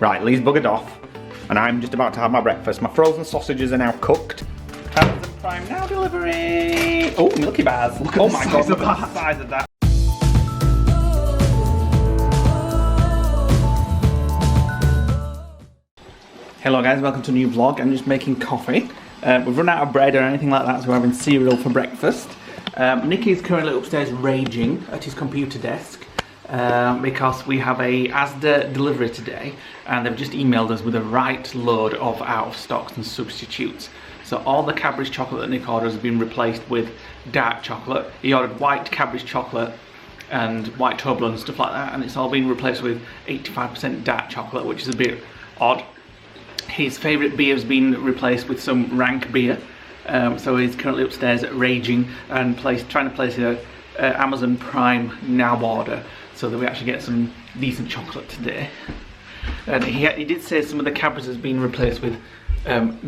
Right, Lee's buggered off, and I'm just about to have my breakfast. My frozen sausages are now cooked. Amazon Prime now delivery. Oh, Milky Bars. Look at the size of that. Hello guys, welcome to a new vlog. I'm just making coffee. We've run out of bread or anything like that, so we're having cereal for breakfast. Nicky is currently upstairs raging at his computer desk because we have a Asda delivery today, and they've just emailed us with a right load of out of stocks and substitutes. So all the Cadbury's chocolate that Nick orders has been replaced with dark chocolate. He ordered white Cadbury's chocolate and white Toblerone and stuff like that, and it's all been replaced with 85% dark chocolate, which is a bit odd. His favourite beer has been replaced with some rank beer, so he's currently upstairs raging and trying to place a Amazon Prime now order so that we actually get some decent chocolate today. And he did say some of the Cadbury's has been replaced with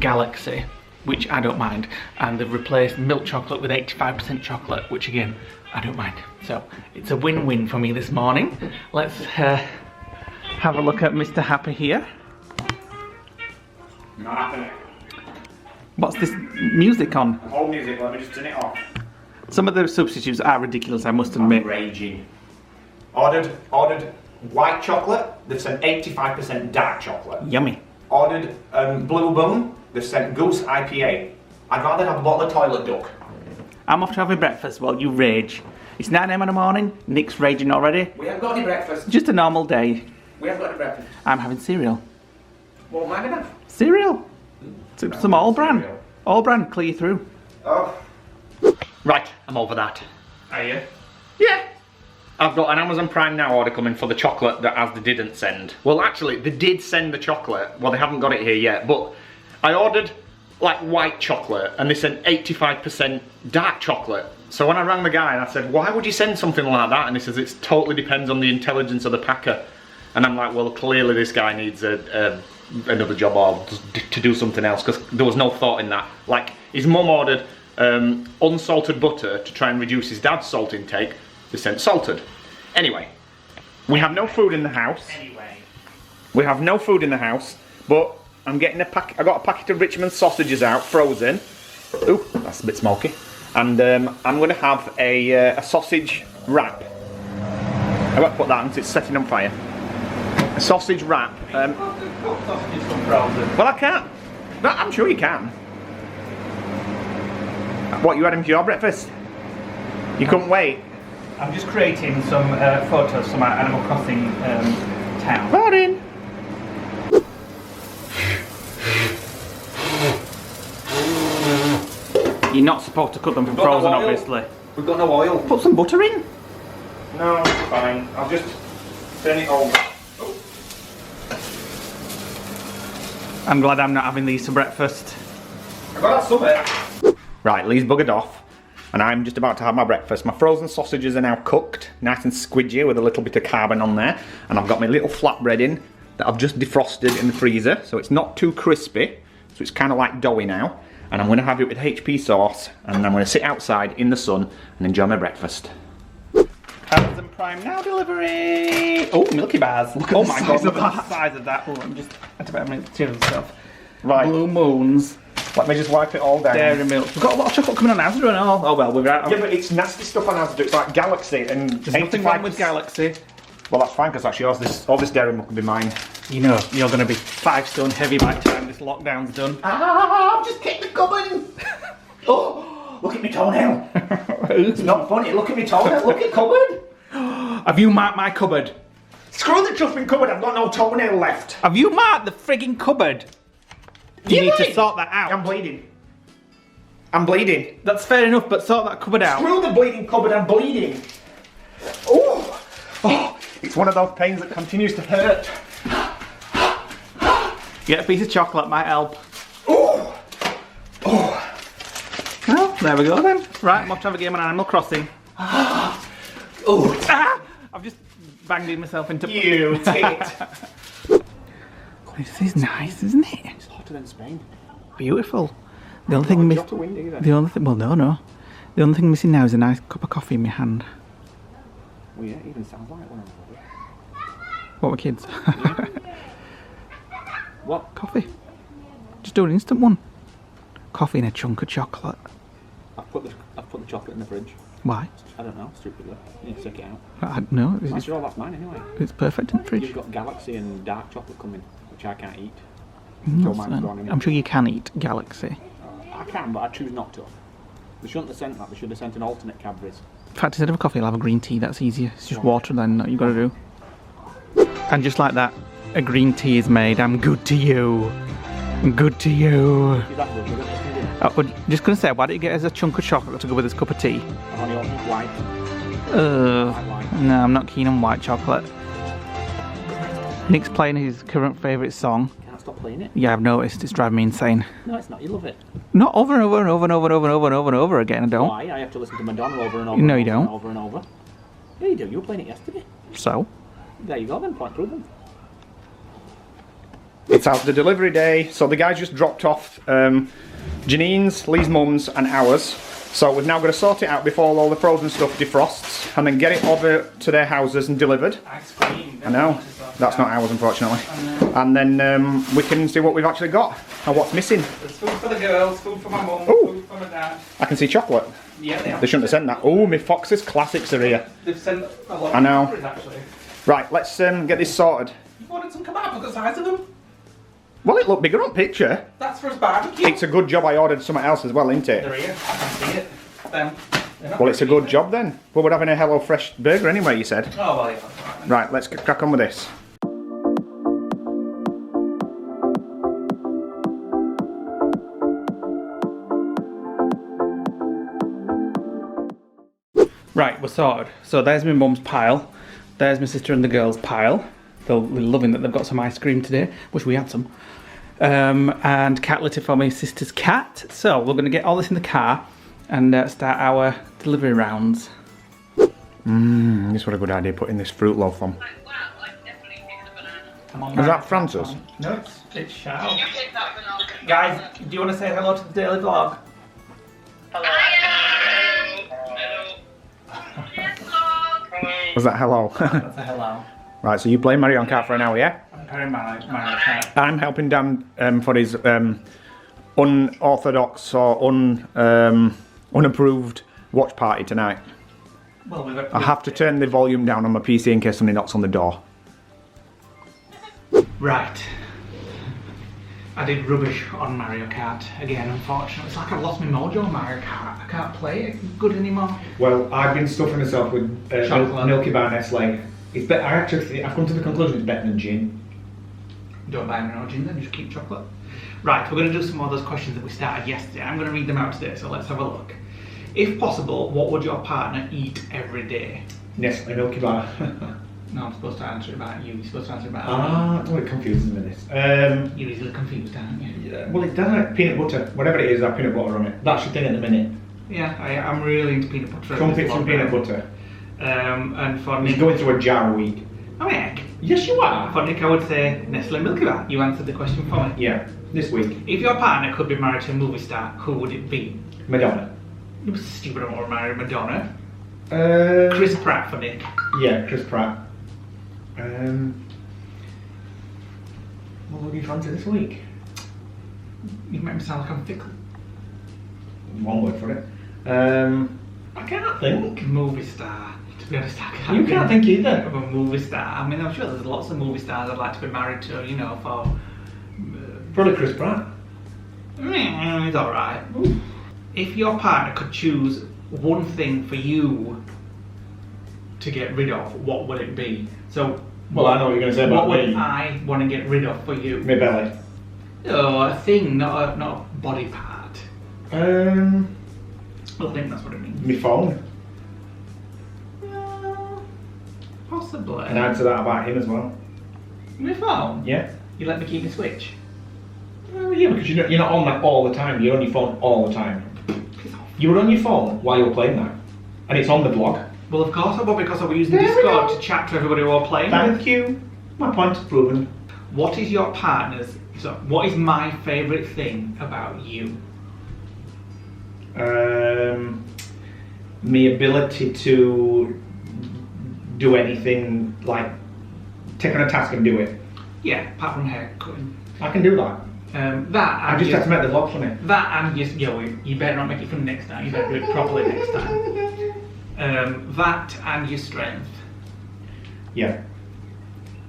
Galaxy, which I don't mind, and they've replaced milk chocolate with 85% chocolate, which again I don't mind. So it's a win-win for me this morning. Let's have a look at Mr. Happy here. Not happening. What's this music on? The whole music, let me just turn it off. Some of the substitutes are ridiculous, I must admit. I'm raging. Ordered white chocolate, they've sent 85% dark chocolate. Yummy. Ordered Blue Bone, they've sent Goose IPA. I'd rather have a bottle of toilet duck. I'm off to have a breakfast while you rage. It's 9 AM in the morning, Nick's raging already. We haven't got any breakfast. Just a normal day. We haven't got any breakfast. I'm having cereal. What am I gonna have? Cereal. Some all brand. All brand, clear through. Oh. Right, I'm over that. Are you? Yeah. I've got an Amazon Prime Now order coming for the chocolate that Asda didn't send. Well, actually, they did send the chocolate. Well, they haven't got it here yet, but I ordered like white chocolate and they sent 85% dark chocolate. So when I rang the guy and I said, why would you send something like that? And he says, it totally depends on the intelligence of the packer. And I'm like, well, clearly this guy needs another job or to do something else, because there was no thought in that. Like, his mum ordered unsalted butter to try and reduce his dad's salt intake. They sent salted. Anyway, we have no food in the house. We have no food in the house, but I'm getting I got a packet of Richmond sausages out, frozen. Ooh, that's a bit smoky. And I'm going to have a sausage wrap. I won't put that until it's setting on fire. A sausage wrap. Well, I can't. No, I'm sure you can. What, you had him for your breakfast? You couldn't wait? I'm just creating some photos for my Animal Crossing town. Morning. You're not supposed to cut them from frozen, no oil. obviously. We've got no oil. Put some butter in. No, it's fine. I'll just turn it over. I'm glad I'm not having these for breakfast. I got that summit. Right, Lee's buggered off, and I'm just about to have my breakfast. My frozen sausages are now cooked, nice and squidgy with a little bit of carbon on there, and I've got my little flatbread in that I've just defrosted in the freezer, so it's not too crispy, so it's kind of like doughy now. And I'm going to have it with HP sauce, and I'm going to sit outside in the sun and enjoy my breakfast. Amazon Prime Now delivery. Oh, Milky Bars. Look at the size of that. Oh, I'm just had to make material stuff. Right. Blue Moons, Let me just wipe it all down. Dairy Milk. We've got a lot of chocolate coming on Asda and all. Oh well, we're out. Yeah, but it's nasty stuff on Asda. It's like Galaxy and There's nothing wrong with Galaxy. Well, that's fine because actually all this Dairy Milk will be mine. You know, you're going to be 5 stone heavy by the time this lockdown's done. Ah, I've just kicked the cupboard. Oh, look at me toenail. It's not funny. Look at me toenail. Look at cupboard. Have you marked my cupboard? Screw the truffing cupboard. I've got no toenail left. Have you marked the frigging cupboard? You need to sort that out. I'm bleeding. I'm bleeding. That's fair enough, but sort that cupboard out. Screw the bleeding cupboard. I'm bleeding. Oh, It's one of those pains that continues to hurt. Get a piece of chocolate, might help. oh, Well, there we go then. Right, I'm off to have a game on Animal Crossing. oh. I've just banged in myself into... You tit. This is nice, isn't it? It's hotter than Spain. Beautiful. The only thing missing... The only thing... Well, no. The only thing missing now is a nice cup of coffee in my hand. Well, yeah, it even sounds like one. What were kids? What? Coffee. Just do an instant one. Coffee and a chunk of chocolate. I've put the chocolate in the fridge. Why? I don't know, stupidly. You need to take it out. No, After all, that's mine anyway. it's perfect in the fridge. You've got Galaxy and dark chocolate coming, which I can't eat. That's mine's fine. gone anyway. I'm sure you can eat Galaxy. I can, but I choose not to. They shouldn't have sent that. They should have sent an alternate Cadbury's. In fact, instead of a coffee, I'll have a green tea. That's easier. It's just water then that you got to do. And just like that, a green tea is made. I'm good to you. I'm good to you. Is that good? Just going to say, why don't you get us a chunk of chocolate to go with this cup of tea? I've only ordered white. No, I'm not keen on white chocolate. Nick's playing his current favourite song. Can't stop playing it. Yeah, I've noticed. It's driving me insane. No, it's not. You love it. Not over and over and over and over and over and over and over and over again, I don't. Why? I have to listen to Madonna over and over. No, and you over don't. And over and over. Yeah, you do. You were playing it yesterday. So? There you go then. Point proven. It's after delivery day, so the guys just dropped off Janine's, Lee's mum's and ours. So we've now got to sort it out before all the frozen stuff defrosts and then get it over to their houses and delivered. Ice cream. I know, that's not ours unfortunately. And then we can see what we've actually got and what's missing. There's food for the girls, food for my mum, Ooh. food for my dad. I can see chocolate. Yeah, They shouldn't have sent that. Oh, my Fox's Classics are here. They've sent a lot I of know. deliveries, actually. Right, let's get this sorted. You wanted some kebab, look at the size of them. Well, it looked bigger on picture. That's for his barbecue. It's a good job I ordered something else as well, isn't it? They're here, I can see it. Them. Well, it's a good job then. Well, we're having a Hello Fresh burger anyway, you said. Oh, well, yeah, that's right then. Right, let's crack on with this. Right, we're sorted. So there's my mum's pile. There's my sister and the girls' pile. They're loving that they've got some ice cream today. Wish we had some. And cat litter for my sister's cat. So we're going to get all this in the car and start our delivery rounds. This was a good idea, putting this fruit loaf on. Come on, Is Mary. that Francis? No, it's Charles. Guys, do you want to say hello to the daily vlog? Was that hello? That's a hello. Right, so you play Mario Kart for an hour, yeah? I'm pairing my cat. I'm helping Dan for his unorthodox or unapproved watch party tonight. Well, I have to turn the volume down on my PC in case somebody knocks on the door. Right. I did rubbish on Mario Kart again, unfortunately. It's like I've lost my mojo on Mario Kart. I can't play it good anymore. Well, I've been stuffing myself with Chocolate. Milky Bar Nestle. It's better. I've come to the conclusion it's better than gin. Don't buy no gin then, just keep chocolate. Right, we're going to do some more of those questions that we started yesterday. I'm going to read them out today, so let's have a look. If possible, what would your partner eat every day? Nestle Milky Bar. No, I'm supposed to answer about you. You're supposed to answer about Well, it confuses me this. You're easily confused, aren't you? Yeah, well, it doesn't like peanut butter. Whatever it is, I have peanut butter on it. That's your thing at the minute. Yeah, I'm really into peanut butter. Crumpets and peanut butter. And for You're Nick, going through a jar a week. I'm egg. Yes, you are. For Nick, I would say Nestle Milky Bar. You answered the question for me. Yeah, this week. If your partner could be married to a movie star, who would it be? Madonna. You were stupid or married Madonna. Chris. Chris Pratt for Nick. Yeah, Chris Pratt. What would you fancy this week? You make me sound like I'm fickle. One word for it. I can't think. Movie star. To be honest, I You can't think either. of a movie star. I mean, I'm sure there's lots of movie stars I'd like to be married to, you know, for... Probably Chris Pratt. He's alright. If your partner could choose one thing for you to get rid of, what would it be? So, Well, I know what you're going to say about what would me. I want to get rid of for you? My belly. Oh, a thing, not a body part. Um, I think that's what it means. my phone. Possibly. And answer that about him as well. My phone? Yeah. You let me keep my Switch? Yeah, because you're not on that all the time. You're on your phone all the time. Piss off. You were on your phone while you were playing that. And it's on the vlog. Well, of course I will, because I will use There we Discord go. to chat to everybody while playing. Thank you. My point is proven. What is your partner's... So, what is my favourite thing about you? My ability to do anything, like take on a task and do it. Yeah, apart from hair cutting. I can do that. That I and just your, have to make the vlog funny. that and just you better not make it funny next time. You better do it properly next time. That and your strength. Yeah.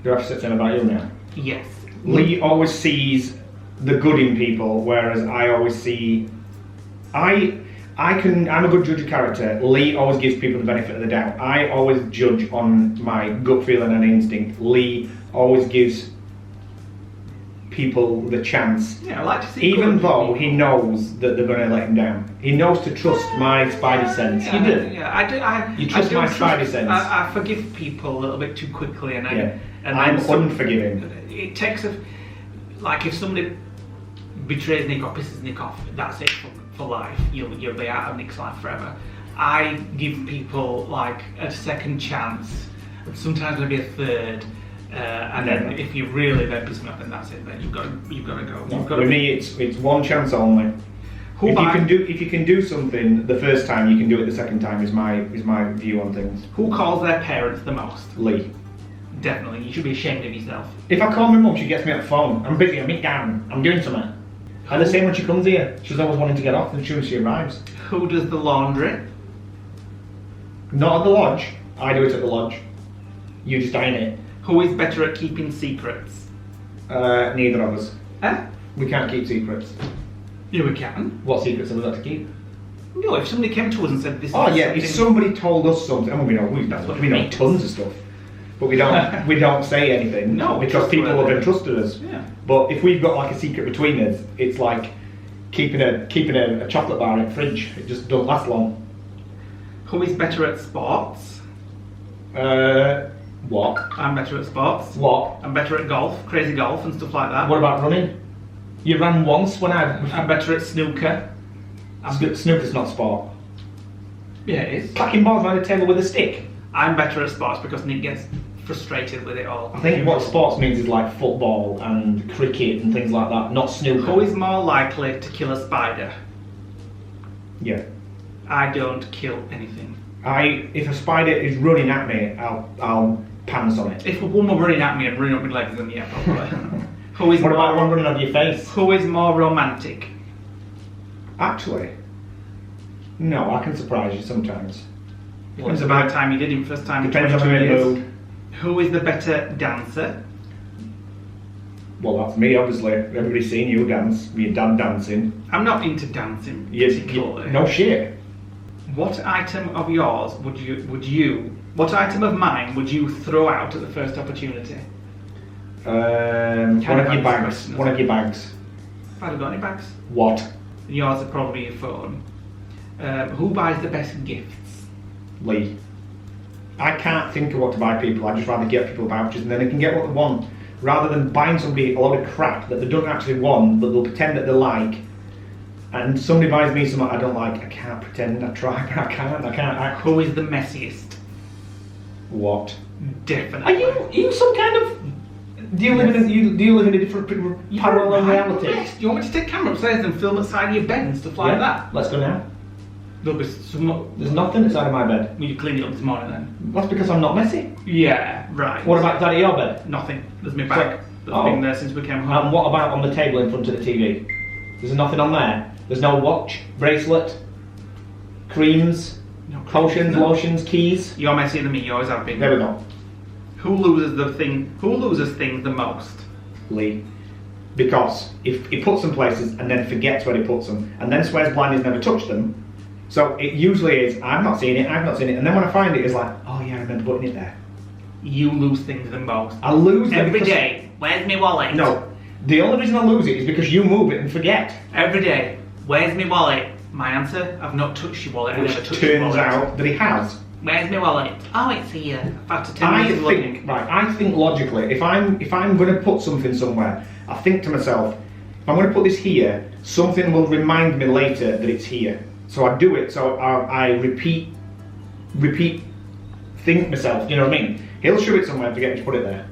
Do I have to sit down about you now? Yes. Lee always sees the good in people, whereas I always see. I'm a good judge of character. Lee always gives people the benefit of the doubt. I always judge on my gut feeling and instinct. Lee always gives people the chance. Yeah, I like to see. Even good though people. he knows that they're going to let him down. He knows to trust my spidey sense. Yeah, You do? Yeah, I do. You trust my spidey sense? I forgive people a little bit too quickly, and I'm unforgiving. It takes like if somebody betrays Nick or pisses Nick off, that's it for life. You'll be out of Nick's life forever. I give people like a second chance, sometimes maybe a third, and then if you really then piss me off, then that's it. Then you've got to go. With me, it's one chance only. If you can do something the first time, you can do it the second time. Is my view on things. Who calls their parents the most? Lee. Definitely, you should be ashamed of yourself. If I call my mum, she gets me on the phone. I'm busy. I'm in garden. I'm doing something. And the same when she comes here. She's always wanting to get off as soon as she arrives. Who does the laundry? Not at the lodge. I do it at the lodge. You just iron it. Who is better at keeping secrets? Neither of us. Huh? We can't keep secrets. Yeah, we can. What secrets have we got to keep? No, if somebody came to us and said this. Oh is yeah, if somebody told us something, and we know tons of stuff, but we don't say anything. No, because people have entrusted us. Yeah. But if we've got like a secret between us, it's like keeping a chocolate bar in the fridge. It just don't last long. Who is better at sports? What? I'm better at sports. What? I'm better at golf, crazy golf and stuff like that. What about running? You ran once when I'm better at snooker. Snooker's not sport. Yeah, it is. Clacking balls around the table with a stick. I'm better at sports because Nick gets frustrated with it all. I think what sports means is like football and cricket and things like that, not snooker. Who is more likely to kill a spider? Yeah. I don't kill anything. If a spider is running at me, I'll pants on it. If a woman running at me and running up my legs, then yeah, probably. What about one running on your face? Who is more romantic? Actually, no, I can surprise you sometimes. Well, it's about time you did him first time. Depends on in 22 the years. mood. Who is the better dancer? Well, that's me, obviously. Everybody's seen you dance, with your dad dancing. I'm not into dancing Yes, particularly. no shit. What item of yours what item of mine would you throw out at the first opportunity? One of your bags. One of your bags. Have I got any bags? What? Yours are probably your phone. Who buys the best gifts? Lee. I can't think of what to buy people. I'd just rather get people vouchers and then they can get what they want. Rather than buying somebody a lot of crap that they don't actually want, but they'll pretend that they like. And somebody buys me something I don't like, I can't pretend, I try, but I can't. Who is the messiest? What? Definitely. Are you some kind of... Do you live in a different parallel reality? Yes. You want me to take camera upstairs and film outside of your bed and stuff like that? Let's go now. There'll be some... There's nothing inside of my bed. Well, you cleaned it up this morning then? That's because I'm not messy. Yeah, right. What about inside of your bed? Nothing. There's my bag. That's been there since we came home. And what about on the table in front of the TV? There's nothing on there. There's no watch, bracelet, creams, potions, lotions, keys. You're messier than me, you always have been. There we go. Who loses things the most? Lee. Because if he puts them places and then forgets where he puts them and then swears blind he's never touched them, so it usually is, I've not seen it, and then when I find it, it's like, oh yeah, I remember putting it there. You lose things the most. I lose them every day. Where's my wallet? No, the only reason I lose it is because you move it and forget. Every day. Where's my wallet? My answer, I've not touched your wallet. Which turns out that he has. Where's my wallet? Oh, it's here. I've had to 10 minutes looking. I think logically, if I'm going to put something somewhere, I think to myself, if I'm going to put this here, something will remind me later that it's here. So I do it. So I repeat, think myself. You know what I mean? He'll show it somewhere and forget to put it there.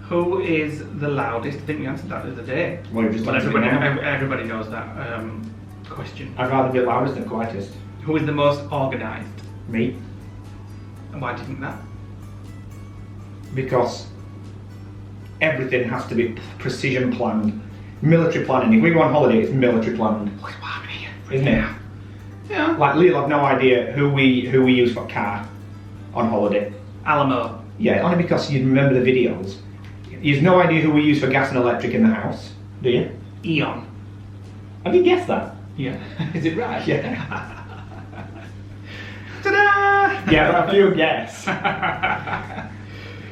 Who is the loudest? I think we answered that the other day. Well, you've just but answered it now. everybody knows that question. I'd rather be loudest than quietest. Who is the most organised? Me. And why do you think that? Because everything has to be precision planned. Military planning. If we go on holiday, it's military planned. Isn't it? Yeah. Like, Lee'll have no idea who we use for car on holiday. Alamo. Yeah, only because you remember the videos. You have no idea who we use for gas and electric in the house, do you? Eon. Have you guessed that? Yeah. Is it right? Yeah. Ta-da! Yeah, a few guess.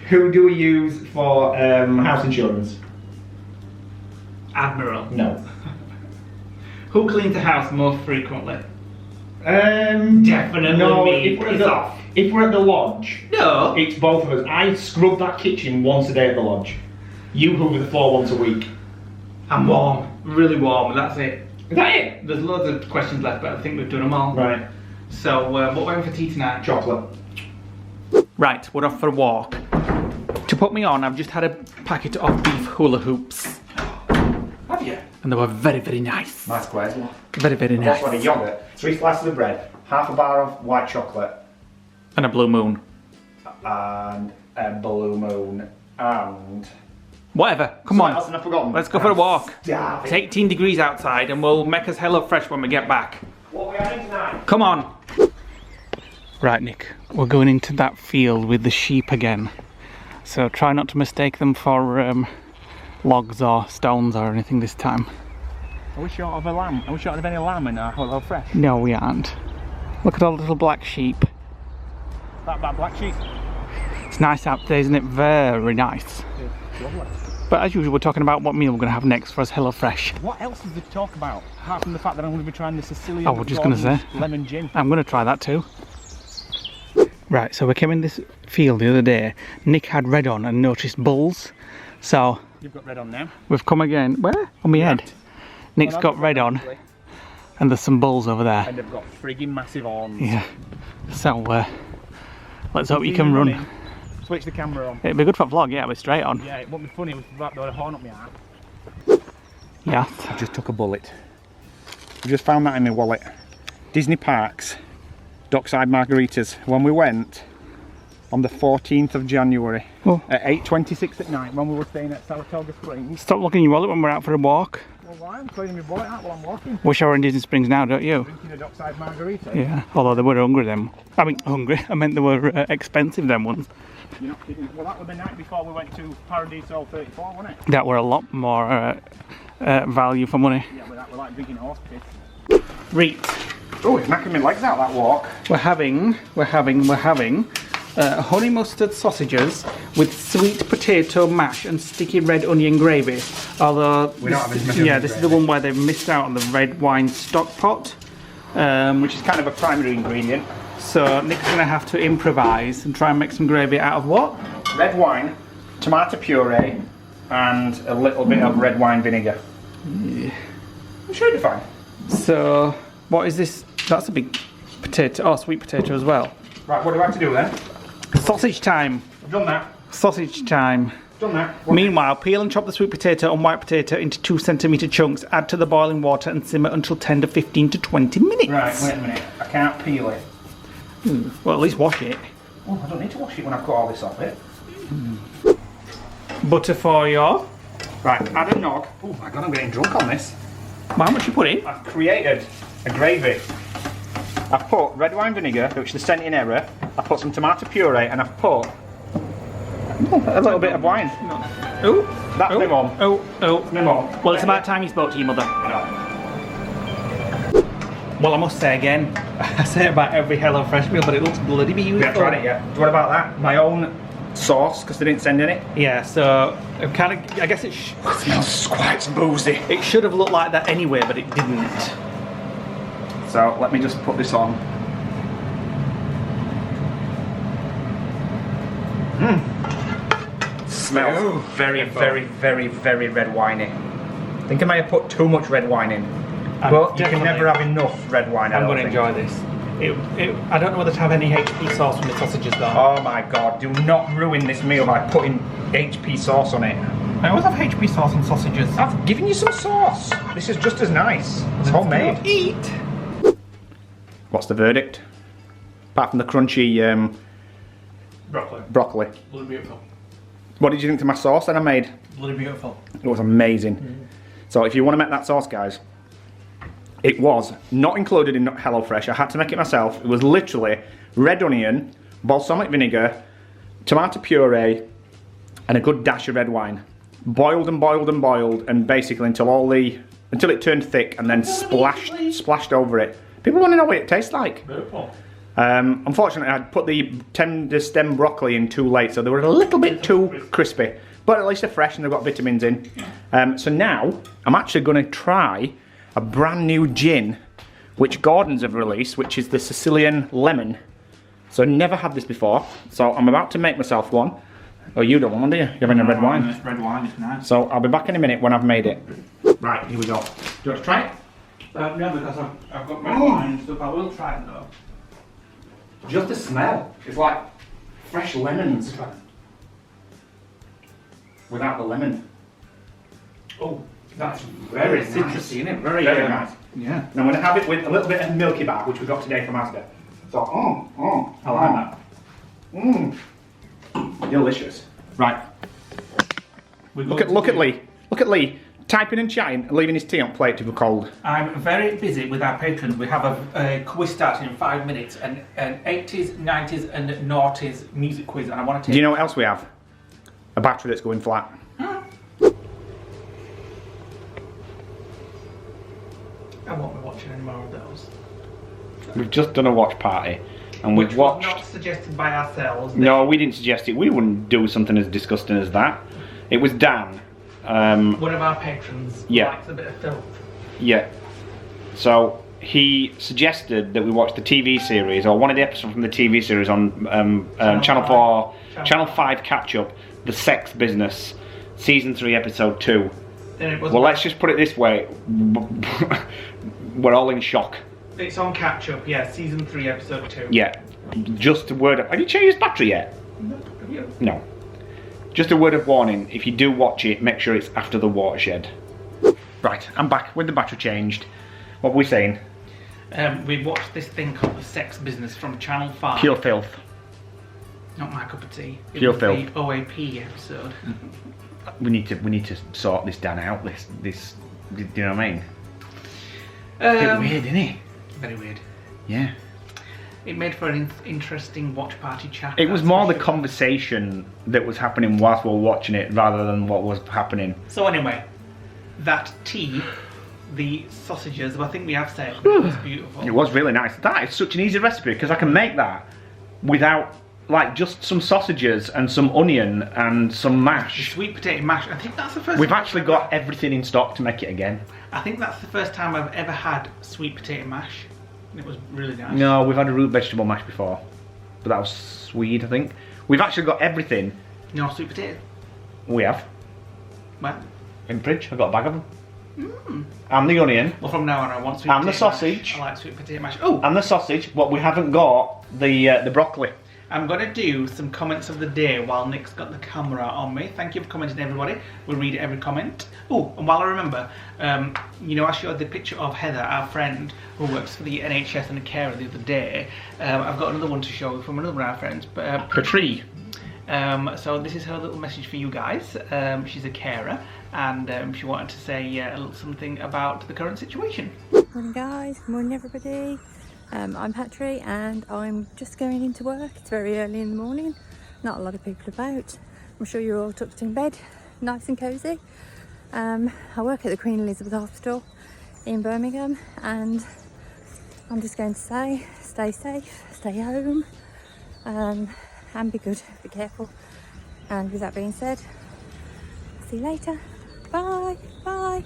Who do we use for house insurance? Admiral. No. Who cleans the house most frequently? Definitely no, me. If If we're at the lodge, No. it's both of us. I scrub that kitchen once a day at the lodge. You hoover the floor once a week. I'm warm. Really warm. That's it. Is that it? There's loads of questions left, but I think we've done them all. Right. So, what we're having for tea tonight? Chocolate. Right, we're off for a walk. To put me on, I've just had a packet of beef hula hoops. Have you? And they were very, very nice. Nice squares. Very, very nice. Also had a yogurt, 3 slices of bread, half a bar of white chocolate, And a blue moon. and a blue moon, and... Whatever, come on. Something else I've forgotten. Let's go for a walk. Damn It's it. 18 degrees outside and we'll make us HelloFresh when we get back. What are we having tonight? Come on. Right, Nick, we're going into that field with the sheep again. So try not to mistake them for logs or stones or anything this time. Are we short of a lamb? Are we short of any lamb in our HelloFresh? No, we aren't. Look at all the little black sheep. That black sheep? It's nice out there, isn't it? Very nice. Lovely. But as usual, we're talking about what meal we're going to have next for us HelloFresh. What else is there to talk about? Apart from the fact that I'm going to be trying the Sicilian I was just going to say. lemon gin. I'm going to try that too. Right, so we came in this field the other day. Nick had red on and noticed bulls. So You've got red on now. we've come again. Where? On my head. Nick's Well, I've got red on and there's some bulls over there. And they've got frigging massive horns. Yeah. So let's hope you can run. Switch the camera on. It'd be good for a vlog, yeah, we're straight on. Yeah, it wouldn't be funny if there was a horn up my arm. Yeah. I just took a bullet. I just found that in my wallet. Disney Parks, Dockside Margaritas. When we went on the 14th of January Oh. at 8:26 at night when we were staying at Saratoga Springs. Stop looking in your wallet when we're out for a walk. Well, why? I'm cleaning my wallet out while I'm walking. Wish I were in Disney Springs now, don't you? Drinking a Dockside Margarita. Yeah. Although they were hungry them. I mean hungry. I meant they were expensive them ones. You're not kidding. Well, that was the night before we went to Paradiso 34, wasn't it? That were a lot more value for money. Yeah, we're like drinking horse piss. Reet. Oh, it's knacking my legs out that walk. We're having honey mustard sausages with sweet potato mash and sticky red onion gravy. Although We don't have any red yeah, onion this is gravy. the one where they've missed out on the red wine stock pot. Which is kind of a primary ingredient. So Nick's gonna have to improvise and try and make some gravy out of what? Red wine, tomato puree, and a little bit of red wine vinegar. Yeah. I'm sure you'll be fine. So what is this? That's a big potato. Oh, sweet potato as well. Right, what do I have to do then? Sausage time. I've done that. Sausage time. Done that. Meanwhile, peel and chop the sweet potato and white potato into 2 centimetre chunks, add to the boiling water and simmer until tender 15 to 20 minutes. Right, wait a minute. I can't peel it. Well, at least wash it. Oh, I don't need to wash it when I've got all this off it. Butter for your... Right, add a nog. Oh my god, I'm getting drunk on this. How much you put in? I've created a gravy. I've put red wine vinegar, which they sent in error. I've put some tomato puree, and I've put a little bit of wine. Oh, That's my mum. oh. My mum. Well, it's about time you spoke to your mother. Well, I must say again, I say it about every HelloFresh meal, but it looks bloody beautiful. We haven't tried it yet. What about that? My own sauce, because they didn't send any. Yeah, so it kind of, I guess It smells quite boozy. it should have looked like that anyway, but it didn't. So let me just put this on. Smells very, very, very, very red winey. I think I may have put too much red wine in. But you can definitely- never have enough red wine. I'm going to enjoy this. I don't know whether to have any HP sauce from the sausages though. Oh my god, do not ruin this meal by putting HP sauce on it. I always have HP sauce on sausages. I've given you some sauce. This is just as nice. It's homemade. Eat! What's the verdict? Apart from the crunchy Broccoli. broccoli. Bloody beautiful. What did you think to my sauce that I made? Bloody beautiful. It was amazing. So if you want to make that sauce, guys, it was not included in HelloFresh. I had to make it myself. It was literally red onion, balsamic vinegar, tomato puree, and a good dash of red wine. Boiled and boiled and boiled, and basically until it turned thick, and then splashed over it. People want to know what it tastes like. Beautiful. Unfortunately, I'd put the tender stem broccoli in too late, so they were a little bit too crispy. But at least they're fresh and they've got vitamins in. So now, I'm actually going to try a brand new gin, which Gordon's have released, which is the Sicilian Lemon. So never had this before. So I'm about to make myself one. Oh, you don't want, do you? You're having a red wine. This red wine is nice. So I'll be back in a minute when I've made it. Right, here we go. Do you want to try it? No, because I've got red wine and stuff. I will try it though. Just the smell. It's like fresh lemons. Without the lemon. Oh, That's very citrusy, nice. isn't it? Very nice. Yeah. And I'm going to have it with a little bit of Milky Bar, which we got today from Asda. So, I like that. Delicious. Right. Look at Lee. Look at Lee. Typing and chatting, leaving his tea on plate to be cold. I'm very busy with our patrons. We have a quiz starting in 5 minutes, an 80s, 90s and noughties music quiz, and I want to take... Do you know what else we have? A battery that's going flat. I won't be watching any more of those. We've just done a watch party, and Which we've watched... was not suggested by ourselves. No, we didn't suggest it. We wouldn't do something as disgusting as that. It was Dan. One of our patrons likes a bit of filth. Yeah. So he suggested that we watch the TV series, or one of the episodes from the TV series on Channel 5 catch up, The Sex Business, Season 3, Episode 2. Well, let's just put it this way. We're all in shock. It's on catch up, yeah, Season 3, Episode 2. Yeah. Just a word of... Have you changed his battery yet? No. Just a word of warning, if you do watch it, make sure it's after the watershed. Right, I'm back with the battery changed. What were we saying? We watched this thing called The Sex Business from Channel 5. Pure filth. Not my cup of tea. It Pure was filth. the OAP episode. We need to sort this Dan out. This. Do you know what I mean? A bit weird, isn't it? Very weird. Yeah. It made for an interesting watch party chat. It was more the conversation that was happening whilst we were watching it, rather than what was happening. So anyway, that tea, the sausages, I think we have said, it was beautiful. It was really nice. That is such an easy recipe, because I can make that without, like, just some sausages and some onion and some The mash. sweet potato mash, I think that's the first We've time actually I've got everything in stock to make it again. I think that's the first time I've ever had sweet potato mash. It was really nice. No, we've had a root vegetable mash before, but that was Swede, I think. We've actually got everything. No sweet potato. We have. Well, In the fridge, I've got a bag of them. And the onion. well, from now on I want sweet And potato the sausage. mash. I like sweet potato mash. Oh, And the sausage. What we haven't got, the broccoli. I'm going to do some comments of the day while Nick's got the camera on me. Thank you for commenting, everybody. We'll read every comment. Oh, and while I remember, you know, I showed the picture of Heather, our friend who works for the NHS and a carer the other day. I've got another one to show from another of our friends, Patrie. So this is her little message for you guys. She's a carer, and she wanted to say a little something about the current situation. Morning guys, morning everybody. I'm Patrie and I'm just going into work. It's very early in the morning, not a lot of people about. I'm sure you're all tucked in bed, nice and cosy. I work at the Queen Elizabeth Hospital in Birmingham, and I'm just going to say, stay safe, stay home, and be good, be careful. And with that being said, see you later. Bye, bye.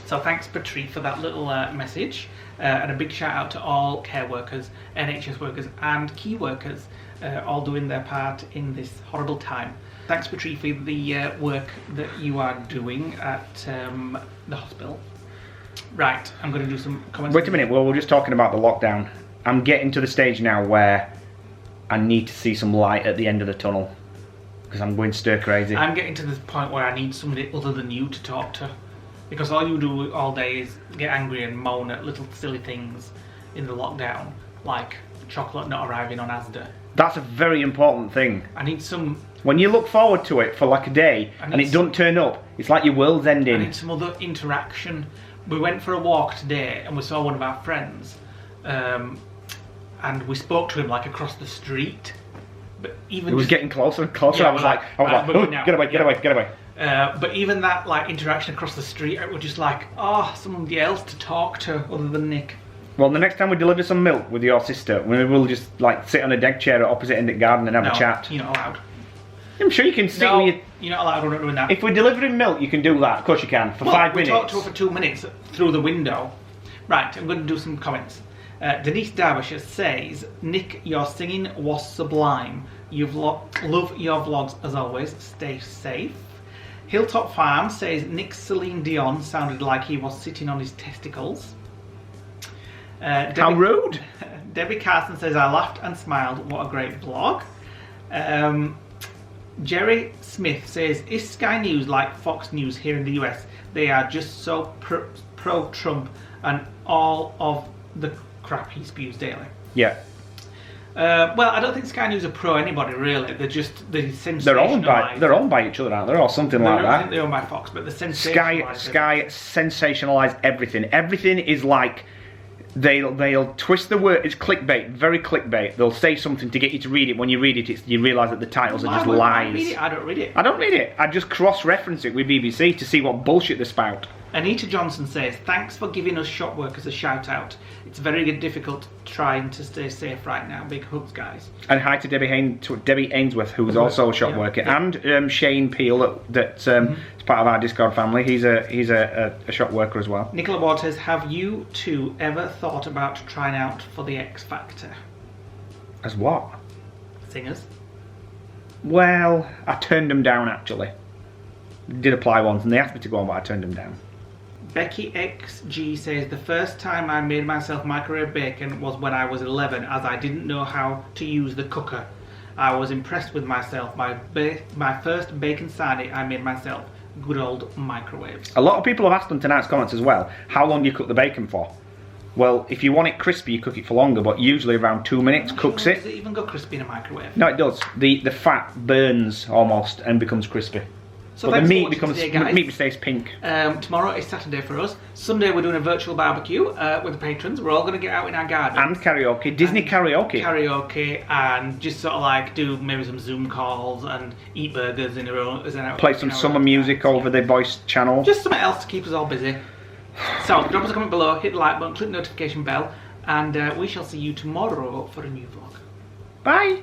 So thanks, Patrie, for that little message, and a big shout out to all care workers, NHS workers and key workers, all doing their part in this horrible time. Thanks, Patrie, for the work that you are doing at the hospital. Right, I'm going to do some comments. Wait a minute, well, we're just talking about the lockdown. I'm getting to the stage now where I need to see some light at the end of the tunnel, because I'm going stir crazy. I'm getting to the point where I need somebody other than you to talk to. Because all you do all day is get angry and moan at little silly things in the lockdown, like chocolate not arriving on Asda. That's a very important thing. I need some. When you look forward to it for like a day I and need it doesn't turn up, it's like your world's I ending. need some other interaction. We went for a walk today and we saw one of our friends, and we spoke to him like across the street. But even It was just- getting closer and closer. Yeah, I was we're like, right, oh, we're now. get away, get Yeah. away, get away. But even that like interaction across the street, it was just like, oh, somebody else to talk to other than Nick. Well, the next time we deliver some milk with your sister, we'll just like sit on a deck chair at opposite end of the garden and have No, a chat. you're not allowed. I'm sure you can sit No, with your... you're not allowed. We're not doing that. If we're delivering milk, you can do that. Of course you can. For Well, 5 we minutes. talked to her for 2 minutes through the window. Right, I'm going to do some comments. Denise Derbyshire says, Nick, your singing was sublime. Love your vlogs as always. Stay safe. Hilltop Farm says, Nick's Celine Dion sounded like he was sitting on his testicles. How rude. Debbie Carson says, I laughed and smiled. What a great vlog. Jerry Smith says, is Sky News like Fox News here in the US? They are just so pro-Trump and all of the crap he spews daily. Yeah. Well, I don't think Sky News are pro anybody really. They're just sensationalised. They're owned by each other, aren't they? Or something like I think that. they're owned by Fox, but the Sky sensationalise everything. Everything is like they'll twist the word. It's clickbait, very clickbait. They'll say something to get you to read it. When you read it, you realise that the titles are just lies. I don't read it. I don't read it. I just cross-reference it with BBC to see what bullshit they spout. Anita Johnson says, thanks for giving us shop workers a shout out. It's very difficult trying to stay safe right now. Big hugs, guys. And hi to Debbie Ainsworth, who's also a shop worker, and Shane Peel, that's part of our Discord family. He's a shop worker as well. Nicola Ward says, have you two ever thought about trying out for the X Factor? As what? Singers? Well, I turned them down actually. Did apply once, and they asked me to go on, but I turned them down. Becky XG says, the first time I made myself microwave bacon was when I was 11, as I didn't know how to use the cooker. I was impressed with myself. My first bacon sarnie I made myself. Good old microwaves. A lot of people have asked on tonight's comments as well, how long do you cook the bacon for? Well, if you want it crispy, you cook it for longer, but usually around 2 minutes cooks it. Does it even go crispy in a microwave? No, it does. The fat burns almost and becomes crispy. So but the meat today, meat stays pink. Tomorrow is Saturday for us. Sunday we're doing a virtual barbecue with the patrons. We're all going to get out in our garden. And karaoke. Disney karaoke. Karaoke and just sort of like do maybe some Zoom calls and eat burgers in our own. Play some summer music over the voice channel. Just something else to keep us all busy. So drop us a comment below, hit the like button, click the notification bell, and we shall see you tomorrow for a new vlog. Bye.